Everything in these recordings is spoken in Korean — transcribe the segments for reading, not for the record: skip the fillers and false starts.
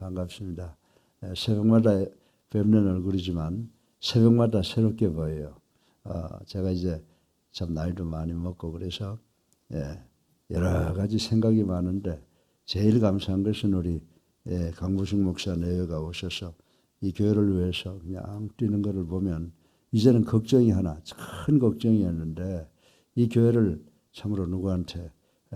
반갑습니다. 새벽마다 뵙는 얼굴이지만 새벽마다 새롭게 보여요. 제가 이제 참 나이도 많이 먹고 그래서 여러 가지 생각이 많은데 제일 감사한 것은 우리 강부승 목사 내외가 오셔서 이 교회를 위해서 그냥 뛰는 것을 보면 이제는 걱정이 하나, 큰 걱정이었는데 이 교회를 참으로 누구한테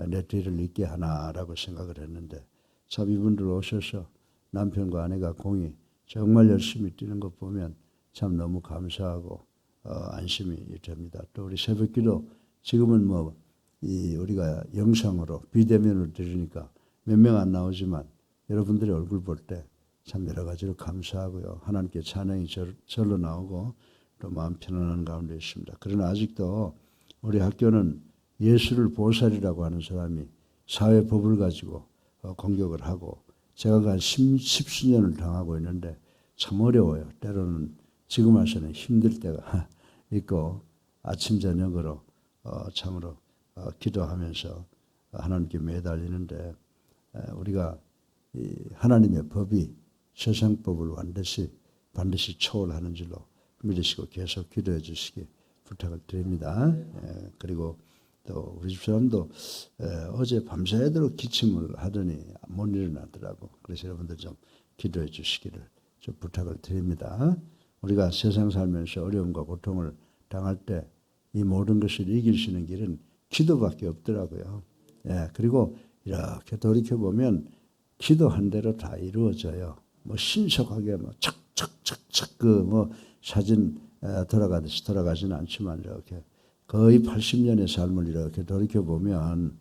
내 뒤를 잇게 하나라고 생각을 했는데 참 이분들 오셔서 남편과 아내가 공이 정말 열심히 뛰는 것 보면 참 너무 감사하고 안심이 됩니다. 또 우리 새벽기도 지금은 우리가 영상으로 비대면으로 들으니까 몇 명 안 나오지만 여러분들의 얼굴 볼 때 참 여러 가지로 감사하고요. 하나님께 찬양이 절로 나오고 또 마음 편안한 가운데 있습니다. 그러나 아직도 우리 학교는 예수를 보살이라고 하는 사람이 사회법을 가지고 공격을 하고 제가 한 10수년을 당하고 있는데 참 어려워요. 때로는 지금 와서는 힘들 때가 있고 아침 저녁으로 참으로 기도하면서 하나님께 매달리는데 우리가 이 하나님의 법이 세상법을 반드시 초월하는 줄로 믿으시고 계속 기도해 주시기 부탁을 드립니다. 그리고 또 우리 집사람도 어제 밤새도록 기침을 하더니 못 일어나더라고. 그래서 여러분들 좀 기도해 주시기를 좀 부탁을 드립니다. 우리가 세상 살면서 어려움과 고통을 당할 때 이 모든 것을 이길 수 있는 길은 기도밖에 없더라고요. 그리고 이렇게 돌이켜보면 기도한 대로 다 이루어져요. 신속하게 착착착착 사진 돌아가듯이 돌아가지는 않지만 이렇게 거의 80년의 삶을 이렇게 돌이켜보면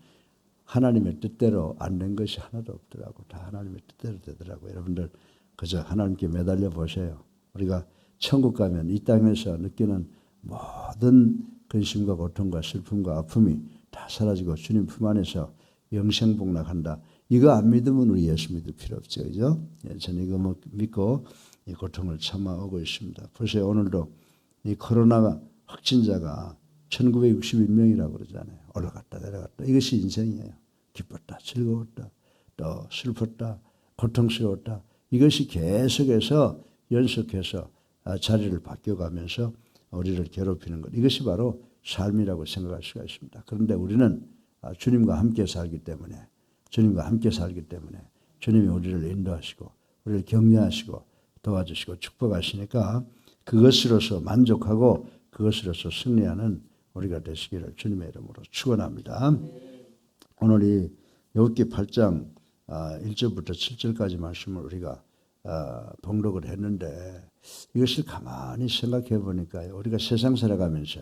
하나님의 뜻대로 안 된 것이 하나도 없더라고. 다 하나님의 뜻대로 되더라고. 여러분들 그저 하나님께 매달려 보세요. 우리가 천국 가면 이 땅에서 느끼는 모든 근심과 고통과 슬픔과 아픔이 다 사라지고 주님 품 안에서 영생복락한다. 이거 안 믿으면 우리 예수 믿을 필요 없죠. 그죠? 저는 이거 믿고 이 고통을 참아오고 있습니다. 보세요. 오늘도 이 코로나 확진자가 1961명이라고 그러잖아요. 올라갔다 내려갔다. 이것이 인생이에요. 기뻤다, 즐거웠다, 또 슬펐다, 고통스러웠다. 이것이 계속해서 연속해서 자리를 바뀌어가면서 우리를 괴롭히는 것. 이것이 바로 삶이라고 생각할 수가 있습니다. 그런데 우리는 주님과 함께 살기 때문에 주님이 우리를 인도하시고 우리를 격려하시고 도와주시고 축복하시니까 그것으로서 만족하고 그것으로서 승리하는 우리가 되시기를 주님의 이름으로 축원합니다. 오늘 이 욥기 8장 1절부터 7절까지 말씀을 우리가 봉독을 했는데 이것을 가만히 생각해 보니까 우리가 세상 살아가면서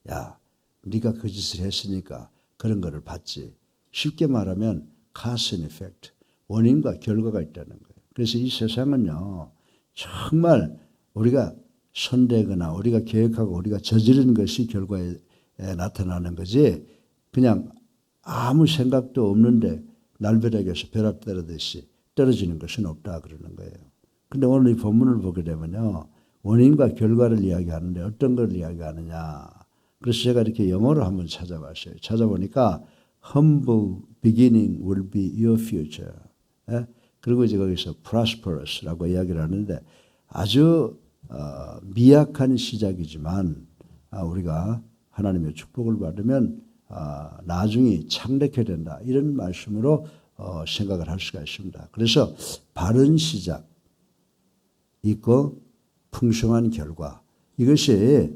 야 네가 그 짓을 했으니까 그런 거를 받지. 쉽게 말하면 cause and effect, 원인과 결과가 있다는 거예요. 그래서 이 세상은요 정말 우리가 손대거나 우리가 계획하고 우리가 저지른 것이 결과에 나타나는 거지 그냥 아무 생각도 없는데 날벼락에서 벼락 떨어듯이 떨어지는 것은 없다 그러는 거예요. 근데 오늘 이 본문을 보게 되면요 원인과 결과를 이야기하는데 어떤 걸 이야기하느냐. 그래서 제가 이렇게 영어로 한번 찾아봤어요. 찾아보니까 humble beginning will be your future. 그리고 이제 거기서 prosperous라고 이야기를 하는데 아주 미약한 시작이지만 우리가 하나님의 축복을 받으면 나중에 창대케 된다. 이런 말씀으로 생각을 할 수가 있습니다. 그래서 바른 시작 있고 풍성한 결과 이것이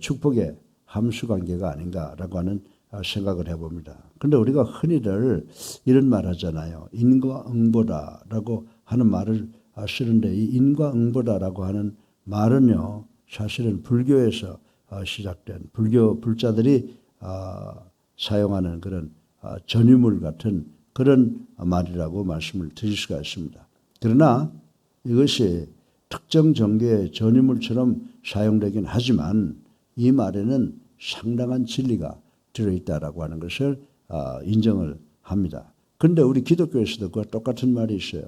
축복의 함수관계가 아닌가라고 하는 생각을 해봅니다. 그런데 우리가 흔히들 이런 말 하잖아요. 인과응보다라고 하는 말을 쓰는데 이 인과응보다라고 하는 말은요 사실은 불교에서 시작된 불교 불자들이 사용하는 그런 전유물 같은 그런 말이라고 말씀을 드릴 수가 있습니다. 그러나 이것이 특정 종교의 전유물처럼 사용되긴 하지만 이 말에는 상당한 진리가 들어있다라고 하는 것을 인정을 합니다. 그런데 우리 기독교에서도 그와 똑같은 말이 있어요.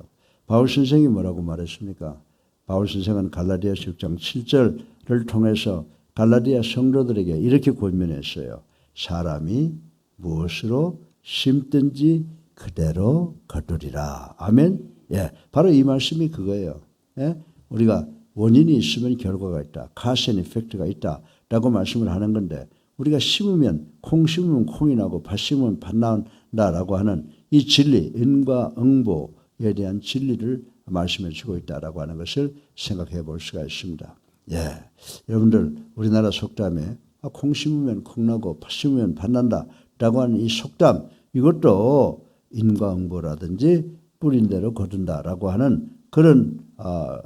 바울 선생이 뭐라고 말했습니까? 바울 선생은 갈라디아서 6장 7절을 통해서 갈라디아 성도들에게 이렇게 권면했어요. 사람이 무엇으로 심든지 그대로 거두리라. 아멘. 예, 바로 이 말씀이 그거예요. 예? 우리가 원인이 있으면 결과가 있다. cause and effect가 있다라고 말씀을 하는 건데 우리가 심으면 콩 심으면 콩이 나고 팥 심으면 팥 나온다라고 하는 이 진리, 인과 응보에 대한 진리를 말씀해 주고 있다라고 하는 것을 생각해 볼 수가 있습니다. 예, 여러분들 우리나라 속담에 콩 심으면 콩 나고 팥 심으면 팥 난다라고 하는 이 속담 이것도 인과응보라든지 뿌린 대로 거둔다라고 하는 그런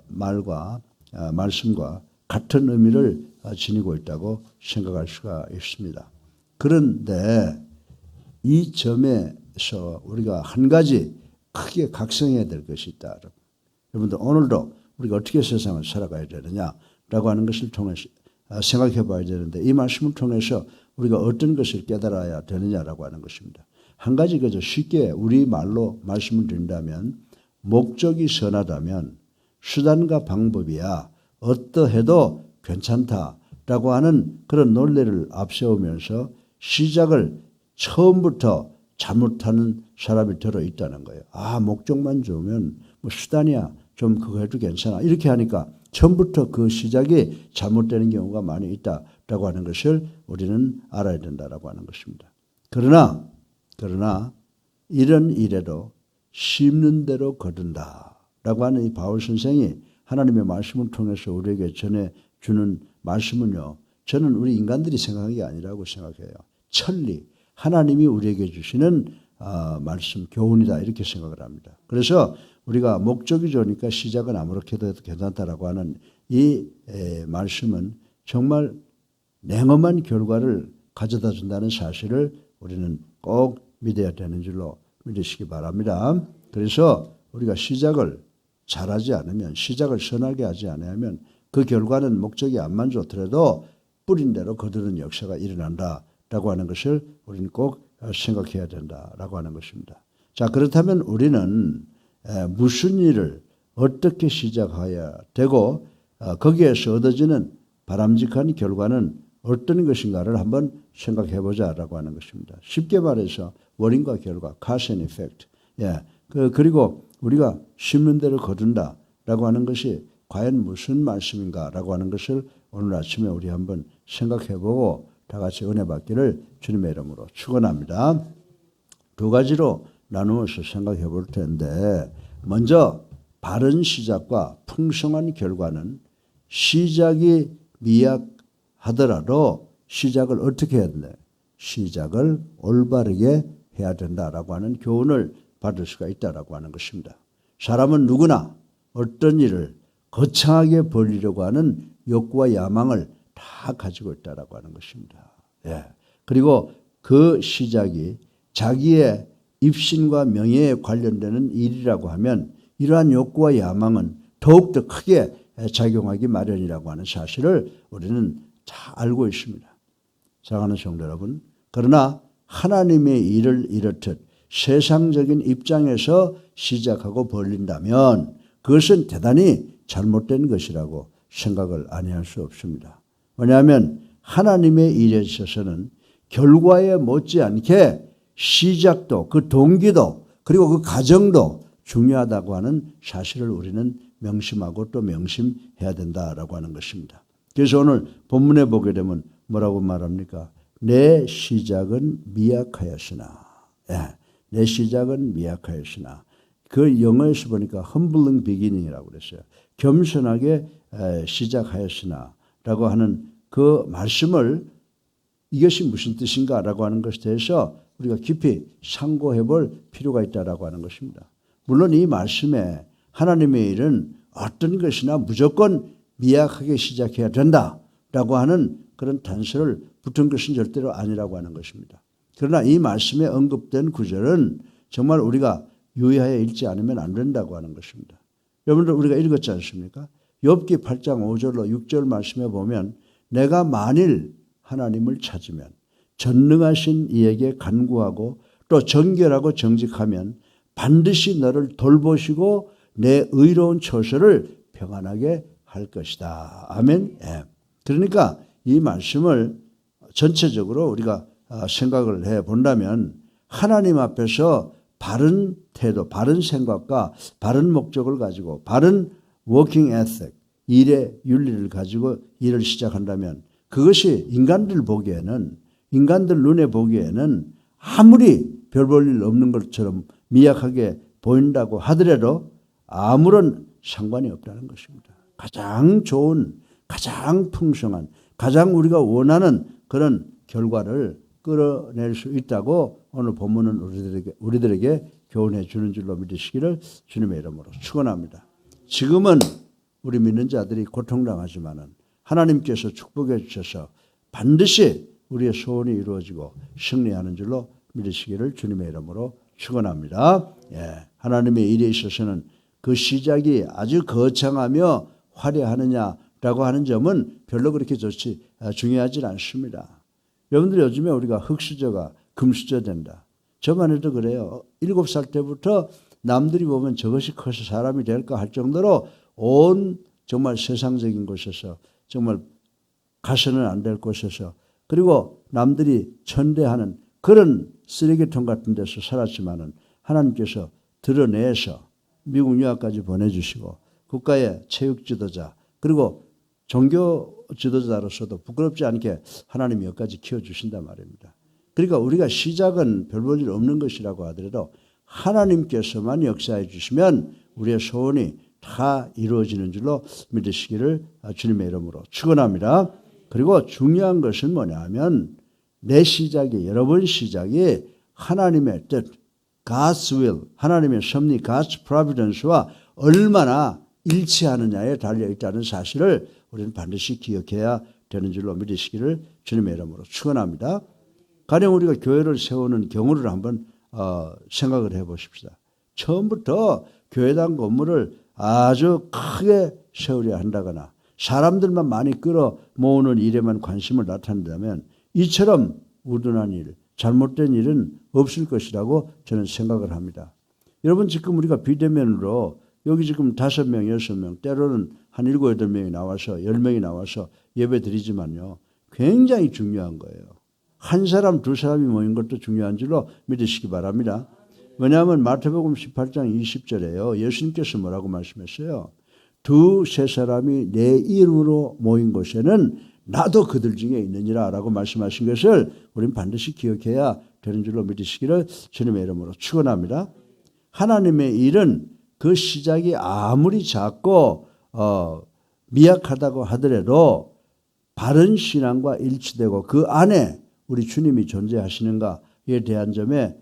말과 말씀과 같은 의미를 지니고 있다고 생각할 수가 있습니다. 그런데 이 점에서 우리가 한 가지 크게 각성해야 될 것이 있다. 여러분들 오늘도 우리가 어떻게 세상을 살아가야 되느냐라고 하는 것을 통해서 생각해 봐야 되는데 이 말씀을 통해서 우리가 어떤 것을 깨달아야 되느냐라고 하는 것입니다. 한 가지 그저 쉽게 우리 말로 말씀을 드린다면 목적이 선하다면 수단과 방법이야 어떠해도 괜찮다라고 하는 그런 논리를 앞세우면서 시작을 처음부터 잘못하는 사람이 들어있다는 거예요. 목적만 좋으면 뭐 수단이야 좀 그거 해도 괜찮아 이렇게 하니까 처음부터 그 시작이 잘못되는 경우가 많이 있다라고 하는 것을 우리는 알아야 된다라고 하는 것입니다. 그러나 이런 일에도 심는 대로 거둔다라고 하는 이 바울 선생이 하나님의 말씀을 통해서 우리에게 전해주는 말씀은요. 저는 우리 인간들이 생각한 게 아니라고 생각해요. 천리, 하나님이 우리에게 주시는 말씀, 교훈이다 이렇게 생각을 합니다. 그래서 우리가 목적이 좋으니까 시작은 아무렇게도 해도 괜찮다라고 하는 이 말씀은 정말 냉엄한 결과를 가져다 준다는 사실을 우리는 꼭 믿어야 되는 줄로 믿으시기 바랍니다. 그래서 우리가 시작을 잘하지 않으면 시작을 선하게 하지 않으면 그 결과는 목적이 안 만족하더라도 뿌린 대로 거두는 역사가 일어난다라고 하는 것을 우리는 꼭 생각해야 된다라고 하는 것입니다. 자, 그렇다면 우리는 무슨 일을 어떻게 시작해야 되고 거기에서 얻어지는 바람직한 결과는 어떤 것인가를 한번 생각해 보자라고 하는 것입니다. 쉽게 말해서 원인과 결과, cause and effect. 예. 그리고 우리가 심는 대로 거둔다라고 하는 것이 과연 무슨 말씀인가라고 하는 것을 오늘 아침에 우리 한번 생각해 보고 다 같이 은혜 받기를 주님의 이름으로 축원합니다. 두 가지로 나누어서 생각해 볼 텐데 먼저 바른 시작과 풍성한 결과는 시작이 미약하더라도 시작을 어떻게 해야 되나? 시작을 올바르게 해야 된다라고 하는 교훈을 받을 수가 있다라고 하는 것입니다. 사람은 누구나 어떤 일을 거창하게 벌이려고 하는 욕구와 야망을 다 가지고 있다라고 하는 것입니다. 예. 그리고 그 시작이 자기의 입신과 명예에 관련되는 일이라고 하면 이러한 욕구와 야망은 더욱더 크게 작용하기 마련이라고 하는 사실을 우리는 다 알고 있습니다. 사랑하는 성도 여러분, 그러나 하나님의 일을 이렇듯 세상적인 입장에서 시작하고 벌린다면 그것은 대단히 잘못된 것이라고 생각을 아니할 수 없습니다. 왜냐하면 하나님의 일에 있어서는 결과에 못지않게 시작도 그 동기도 그리고 그 과정도 중요하다고 하는 사실을 우리는 명심하고 또 명심해야 된다라고 하는 것입니다. 그래서 오늘 본문에 보게 되면 뭐라고 말합니까? 내 시작은 미약하였으나 내 시작은 미약하였으나 그 영어에서 보니까 humbling beginning이라고 그랬어요. 겸손하게 시작하였으나 라고 하는 그 말씀을 이것이 무슨 뜻인가라고 하는 것에 대해서 우리가 깊이 상고해 볼 필요가 있다라고 하는 것입니다. 물론 이 말씀에 하나님의 일은 어떤 것이나 무조건 미약하게 시작해야 된다라고 하는 그런 단서를 붙은 것은 절대로 아니라고 하는 것입니다. 그러나 이 말씀에 언급된 구절은 정말 우리가 유의하여 읽지 않으면 안 된다고 하는 것입니다. 여러분들 우리가 읽었지 않습니까? 욥기 8장 5절로 6절 말씀에 보면 내가 만일 하나님을 찾으면 전능하신 이에게 간구하고 또 정결하고 정직하면 반드시 너를 돌보시고 내 의로운 처소를 평안하게 할 것이다. 아멘. 예. 그러니까 이 말씀을 전체적으로 우리가 생각을 해 본다면 하나님 앞에서 바른 태도, 바른 생각과 바른 목적을 가지고 바른 워킹 에틱, 일의 윤리를 가지고 일을 시작한다면 그것이 인간들 보기에는, 인간들 눈에 보기에는 아무리 별 볼 일 없는 것처럼 미약하게 보인다고 하더라도 아무런 상관이 없다는 것입니다. 가장 좋은, 가장 풍성한, 가장 우리가 원하는 그런 결과를 끌어낼 수 있다고 오늘 본문은 우리들에게 교훈해 주는 줄로 믿으시기를 주님의 이름으로 축원합니다. 지금은 우리 믿는 자들이 고통당하지만은 하나님께서 축복해 주셔서 반드시 우리의 소원이 이루어지고 승리하는 줄로 믿으시기를 주님의 이름으로 축원합니다. 예, 하나님의 일에 있어서는 그 시작이 아주 거창하며 화려하느냐라고 하는 점은 별로 그렇게 중요하지 않습니다. 여러분들 요즘에 우리가 흙수저가 금수저 된다. 저만 해도 그래요. 7살 때부터 남들이 보면 저것이 커서 사람이 될까 할 정도로 온 정말 세상적인 곳에서 정말 가서는 안 될 곳에서 그리고 남들이 천대하는 그런 쓰레기통 같은 데서 살았지만은 하나님께서 드러내서 미국 유학까지 보내주시고 국가의 체육 지도자 그리고 종교 지도자로서도 부끄럽지 않게 하나님이 여기까지 키워주신단 말입니다. 그러니까 우리가 시작은 별 볼 일 없는 것이라고 하더라도 하나님께서만 역사해 주시면 우리의 소원이 다 이루어지는 줄로 믿으시기를 주님의 이름으로 축원합니다. 그리고 중요한 것은 뭐냐 하면 내 시작이, 여러분 시작이 하나님의 뜻, God's will, 하나님의 섭리, God's providence와 얼마나 일치하느냐에 달려있다는 사실을 우리는 반드시 기억해야 되는 줄로 믿으시기를 주님의 이름으로 축원합니다. 가령 우리가 교회를 세우는 경우를 한번 생각을 해보십시다. 처음부터 교회당 건물을 아주 크게 세우려 한다거나 사람들만 많이 끌어 모으는 일에만 관심을 나타낸다면 이처럼 우둔한 일, 잘못된 일은 없을 것이라고 저는 생각을 합니다. 여러분 지금 우리가 비대면으로 여기 지금 5명, 6명, 때로는 한 7, 8명이 나와서 10명이 나와서 예배 드리지만요. 굉장히 중요한 거예요. 한 사람, 두 사람이 모인 것도 중요한 줄로 믿으시기 바랍니다. 왜냐하면 마태복음 18장 20절에요. 예수님께서 뭐라고 말씀했어요? 2, 3사람이 내 이름으로 모인 곳에는 나도 그들 중에 있느니라 라고 말씀하신 것을 우리는 반드시 기억해야 되는 줄로 믿으시기를 주님의 이름으로 축원합니다. 하나님의 일은 그 시작이 아무리 작고 미약하다고 하더라도 바른 신앙과 일치되고 그 안에 우리 주님이 존재하시는가에 대한 점에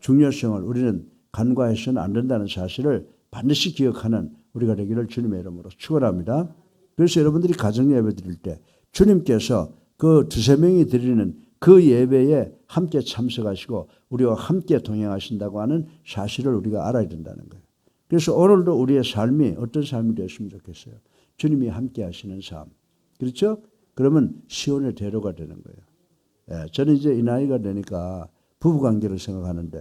중요성을 우리는 간과해서는 안 된다는 사실을 반드시 기억하는 우리가 되기를 주님의 이름으로 축원합니다. 그래서 여러분들이 가정 예배 드릴 때 주님께서 그 2, 3명이 드리는 그 예배에 함께 참석하시고 우리와 함께 동행하신다고 하는 사실을 우리가 알아야 된다는 거예요. 그래서 오늘도 우리의 삶이 어떤 삶이 되었으면 좋겠어요. 주님이 함께 하시는 삶. 그렇죠? 그러면 시온의 대로가 되는 거예요. 예, 저는 이제 이 나이가 되니까 부부관계를 생각하는데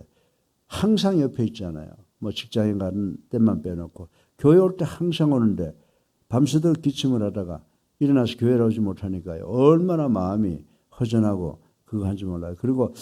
항상 옆에 있잖아요. 뭐 직장에 가는 때만 빼놓고 교회 올 때 항상 오는데 밤새도록 기침을 하다가 일어나서 교회를 오지 못하니까요. 얼마나 마음이 허전하고 그거 한지 몰라요. 그리고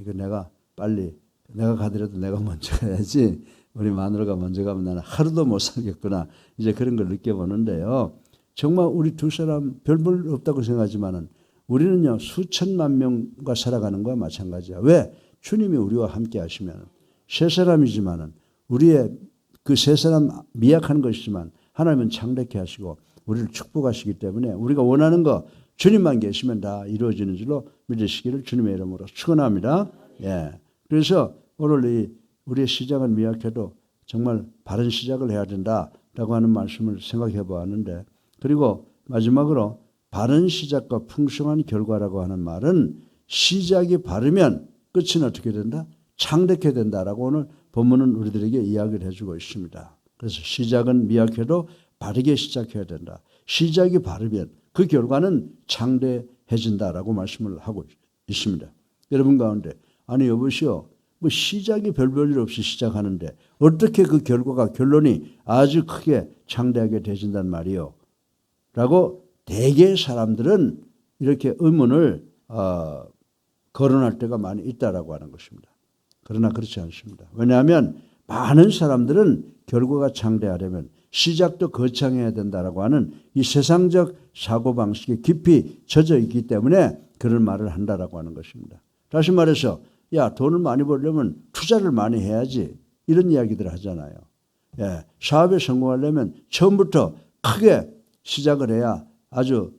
이거 내가 빨리 내가 가더라도 내가 먼저 가야지. 우리 마누라가 먼저 가면 나는 하루도 못 살겠구나. 이제 그런 걸 느껴보는데요. 정말 우리 두 사람 별 볼 없다고 생각하지만은 우리는요 수천만 명과 살아가는 거와 마찬가지야. 왜? 주님이 우리와 함께 하시면 세 사람이지만은 우리의 그 세 사람 미약한 것이지만 하나님은 창대케 하시고 우리를 축복하시기 때문에 우리가 원하는 거 주님만 계시면 다 이루어지는 줄로 믿으시기를 주님의 이름으로 축원합니다. 예. 그래서 오늘 우리의 시작은 미약해도 정말 바른 시작을 해야 된다라고 하는 말씀을 생각해 보았는데 그리고 마지막으로 바른 시작과 풍성한 결과라고 하는 말은 시작이 바르면 끝은 어떻게 된다? 창대케 된다라고 오늘 본문은 우리들에게 이야기를 해주고 있습니다. 그래서 시작은 미약해도 바르게 시작해야 된다. 시작이 바르면 그 결과는 창대해진다라고 말씀을 하고 있습니다. 여러분 가운데 아니 여보시오. 뭐 시작이 별 볼 일 없이 시작하는데 어떻게 그 결론이 아주 크게 창대하게 되진단 말이요. 라고 대개 사람들은 이렇게 의문을 거론할 때가 많이 있다라고 하는 것입니다. 그러나 그렇지 않습니다. 왜냐하면 많은 사람들은 결과가 창대하려면 시작도 거창해야 된다라고 하는 이 세상적 사고방식에 깊이 젖어 있기 때문에 그런 말을 한다라고 하는 것입니다. 다시 말해서 야, 돈을 많이 벌려면 투자를 많이 해야지, 이런 이야기들을 하잖아요. 예, 사업에 성공하려면 처음부터 크게 시작을 해야 아주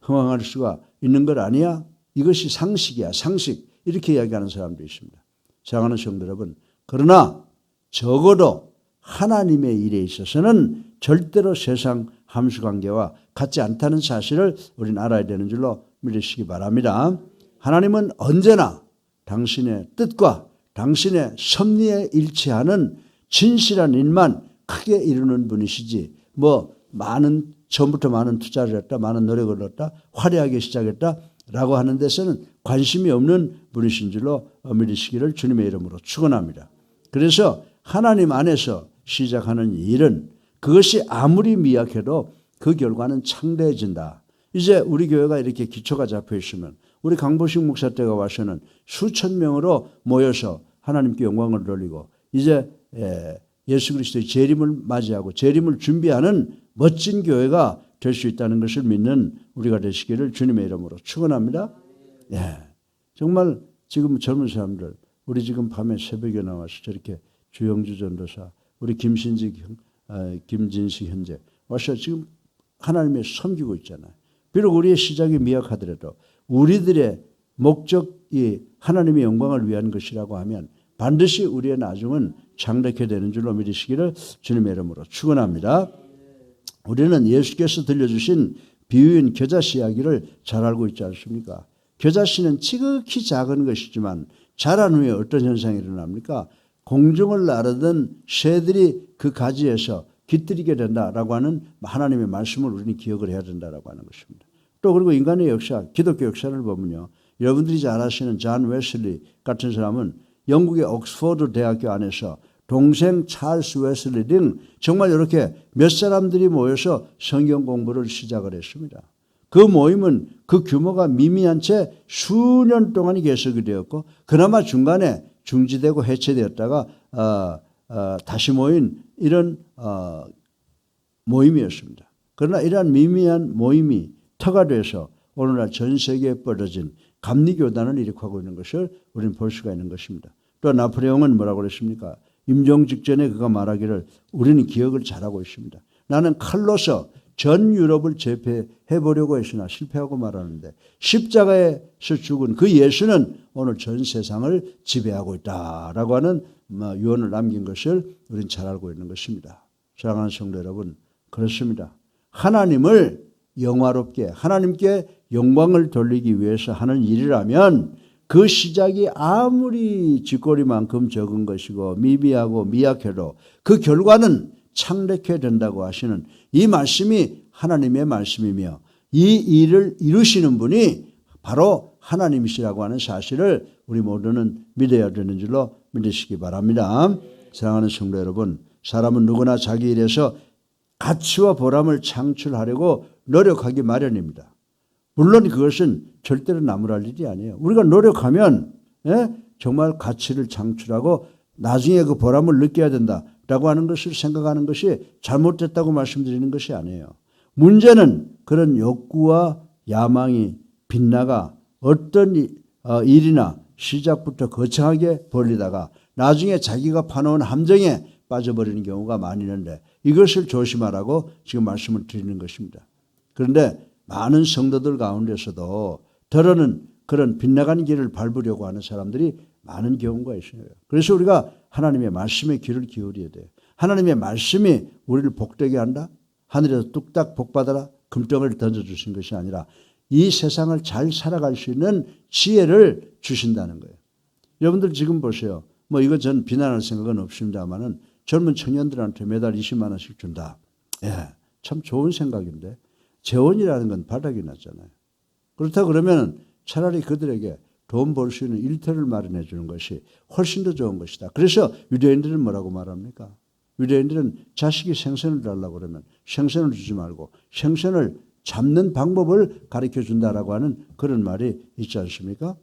흥황할 수가 있는 것 아니야? 이것이 상식이야, 상식. 이렇게 이야기하는 사람도 있습니다. 사랑하는 성도 여러분, 그러나 적어도 하나님의 일에 있어서는 절대로 세상 함수관계와 같지 않다는 사실을 우리는 알아야 되는 줄로 믿으시기 바랍니다. 하나님은 언제나 당신의 뜻과 당신의 섭리에 일치하는 진실한 일만 크게 이루는 분이시지, 처음부터 많은 투자를 했다, 많은 노력을 했다, 화려하게 시작했다 라고 하는 데서는 관심이 없는 분이신 줄로 믿으시기를 주님의 이름으로 축원합니다. 그래서 하나님 안에서 시작하는 일은 그것이 아무리 미약해도 그 결과는 창대해진다. 이제 우리 교회가 이렇게 기초가 잡혀 있으면 우리 강보식 목사 때가 와서는 수천 명으로 모여서 하나님께 영광을 돌리고 이제 예수 그리스도의 재림을 맞이하고 재림을 준비하는 멋진 교회가 될 수 있다는 것을 믿는 우리가 되시기를 주님의 이름으로 축원합니다. 예, 정말 지금 젊은 사람들, 우리 지금 밤에 새벽에 나와서 저렇게 주영주 전도사, 우리 김진식 현재 와서 지금 하나님의 섬기고 있잖아요. 비록 우리의 시작이 미약하더라도 우리들의 목적이 하나님의 영광을 위한 것이라고 하면 반드시 우리의 나중은 창대케 되는 줄로 믿으시기를 주님의 이름으로 축원합니다. 우리는 예수께서 들려주신 비유인 겨자씨 이야기를 잘 알고 있지 않습니까? 겨자씨는 지극히 작은 것이지만 자란 후에 어떤 현상이 일어납니까? 공중을 나르던 새들이 그 가지에서 깃들이게 된다라고 하는 하나님의 말씀을 우리는 기억을 해야 된다라고 하는 것입니다. 또 그리고 인간의 역사, 기독교 역사를 보면요, 여러분들이 잘 아시는 존 웨슬리 같은 사람은 영국의 옥스퍼드 대학교 안에서 동생 찰스 웨슬리 등 정말 이렇게 몇 사람들이 모여서 성경 공부를 시작을 했습니다. 그 모임은 그 규모가 미미한 채 수년 동안이 계속이 되었고 그나마 중간에 중지되고 해체되었다가 다시 모인 이런 모임이었습니다. 그러나 이러한 미미한 모임이 터가 돼서 오늘날 전 세계에 뻗어진 감리교단을 일으키고 있는 것을 우리는 볼 수가 있는 것입니다. 또 나폴레옹은 뭐라고 그랬습니까? 임종 직전에 그가 말하기를 우리는 기억을 잘하고 있습니다. 나는 칼로서 전 유럽을 제패해 보려고 했으나 실패하고 말하는데 십자가에서 죽은 그 예수는 오늘 전 세상을 지배하고 있다라고 하는 유언을 남긴 것을 우리는 잘 알고 있는 것입니다. 사랑하는 성도 여러분, 그렇습니다. 하나님을 영화롭게 하나님께 영광을 돌리기 위해서 하는 일이라면 그 시작이 아무리 쥐꼬리만큼 적은 것이고 미비하고 미약해도 그 결과는 창대케 된다고 하시는 이 말씀이 하나님의 말씀이며 이 일을 이루시는 분이 바로 하나님이시라고 하는 사실을 우리 모두는 믿어야 되는 줄로 믿으시기 바랍니다. 사랑하는 성도 여러분, 사람은 누구나 자기 일에서 가치와 보람을 창출하려고 노력하기 마련입니다. 물론 그것은 절대로 나무랄 일이 아니에요. 우리가 노력하면 정말 가치를 창출하고 나중에 그 보람을 느껴야 된다라고 하는 것을 생각하는 것이 잘못됐다고 말씀드리는 것이 아니에요. 문제는 그런 욕구와 야망이 빗나가 어떤 일이나 시작부터 거창하게 벌리다가 나중에 자기가 파놓은 함정에 빠져버리는 경우가 많이 있는데 이것을 조심하라고 지금 말씀을 드리는 것입니다. 그런데 많은 성도들 가운데서도 더러는 그런 빗나간 길을 밟으려고 하는 사람들이 많은 경우가 있어요. 그래서 우리가 하나님의 말씀에 귀를 기울여야 돼요. 하나님의 말씀이 우리를 복되게 한다? 하늘에서 뚝딱 복받아라? 금덩이를 던져주신 것이 아니라 이 세상을 잘 살아갈 수 있는 지혜를 주신다는 거예요. 여러분들 지금 보세요. 이거 전 비난할 생각은 없습니다만은 젊은 청년들한테 매달 20만 원씩 준다. 참 좋은 생각인데 재원이라는 건 바닥이 났잖아요. 그렇다 그러면 차라리 그들에게 돈 벌 수 있는 일터를 마련해 주는 것이 훨씬 더 좋은 것이다. 그래서 유대인들은 뭐라고 말합니까? 유대인들은 자식이 생선을 달라고 그러면 생선을 주지 말고 생선을 잡는 방법을 가르쳐 준다라고 하는 그런 말이 있지 않습니까?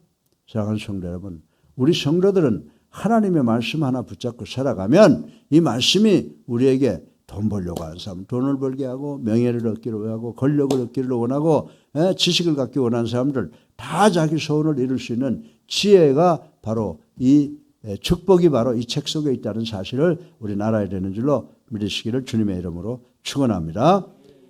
사랑하는 성도 여러분, 우리 성도들은 하나님의 말씀 하나 붙잡고 살아가면 이 말씀이 우리에게 돈 벌려고 하는 사람, 돈을 벌게 하고 명예를 얻기를 하고 권력을 얻기를 원하고 지식을 갖기 원하는 사람들 다 자기 소원을 이룰 수 있는 지혜가 바로 이 축복이 바로 이 책 속에 있다는 사실을 우리 알아야 되는 줄로 믿으시기를 주님의 이름으로 축원합니다.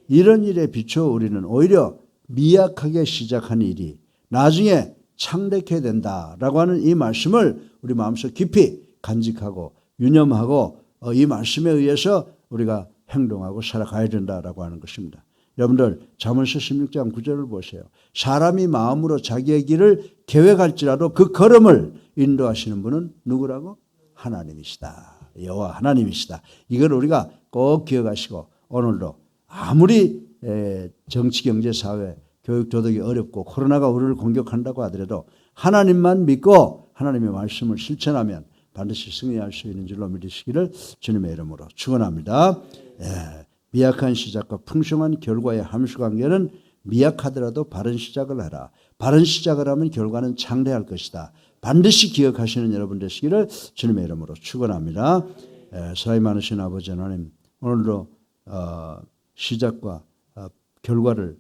이런 일에 비추어 우리는 오히려 미약하게 시작한 일이 나중에 창대케 된다라고 하는 이 말씀을 우리 마음속 깊이 간직하고 유념하고 이 말씀에 의해서 우리가 행동하고 살아가야 된다라고 하는 것입니다. 여러분들 잠언서 16장 9절을 보세요. 사람이 마음으로 자기의 길을 계획할지라도 그 걸음을 인도하시는 분은 누구라고? 하나님이시다. 여호와 하나님이시다. 이걸 우리가 꼭 기억하시고 오늘도 아무리 정치, 경제, 사회, 교육, 도덕이 어렵고 코로나가 우리를 공격한다고 하더라도 하나님만 믿고 하나님의 말씀을 실천하면 반드시 승리할 수 있는 줄로 믿으시기를 주님의 이름으로 축원합니다. 미약한 시작과 풍성한 결과의 함수관계는 미약하더라도 바른 시작을 해라. 바른 시작을 하면 결과는 창대할 것이다. 반드시 기억하시는 여러분 되시기를 주님의 이름으로 축원합니다. 사랑이 많으신 아버지 하나님, 오늘도 시작과 결과를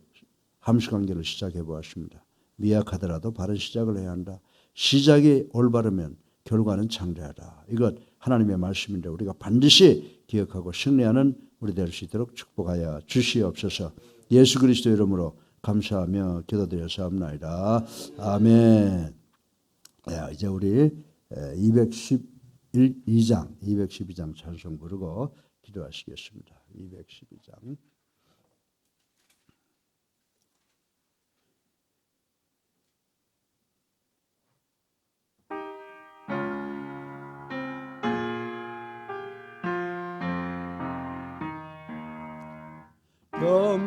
함수관계를 시작해 보았습니다. 미약하더라도 바른 시작을 해야 한다. 시작이 올바르면 결과는 창대하다. 이것 하나님의 말씀인데 우리가 반드시 기억하고 승리하는 우리 될 수 있도록 축복하여 주시옵소서. 예수 그리스도 이름으로 감사하며 기도드렸사옵나이다. 아멘. 이제 우리 212장 찬송 부르고 기도하시겠습니다. 212장.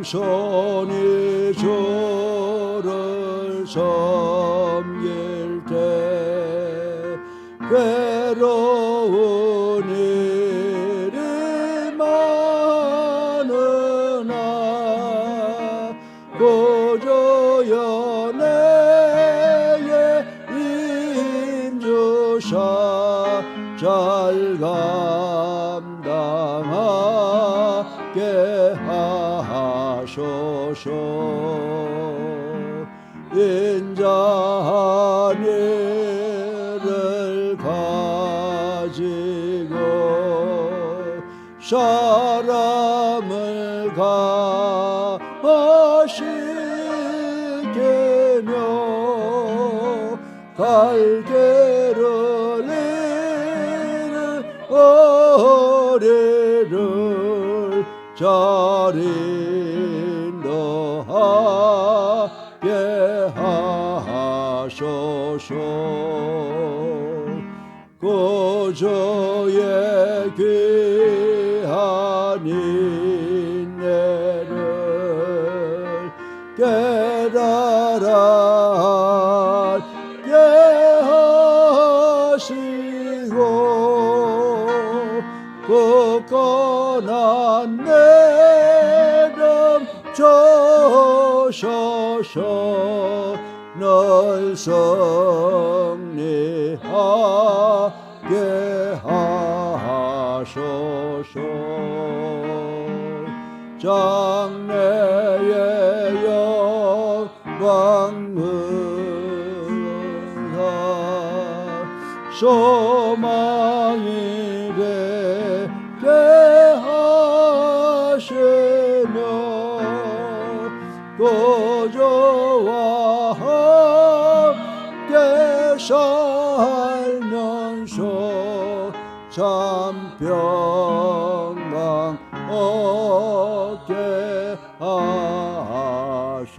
겸손히 주를 섬길 때 괴로운 일이 많으나 구주여 내게 인주사 잘 감당하게 하소서. 인자한 일을 가지고 사람을 감화시키며 갈 길을 잃은 어리를 잘 인도하게 하소서. 구주의 귀한 인내를 깨달게 하시고 굳건한 믿음 주소서. 널 승리하게 하소서. 장래의 영광 은사 소망이 되게 하시며 구주와 함께 살면서 참 평강 얻게 하소서.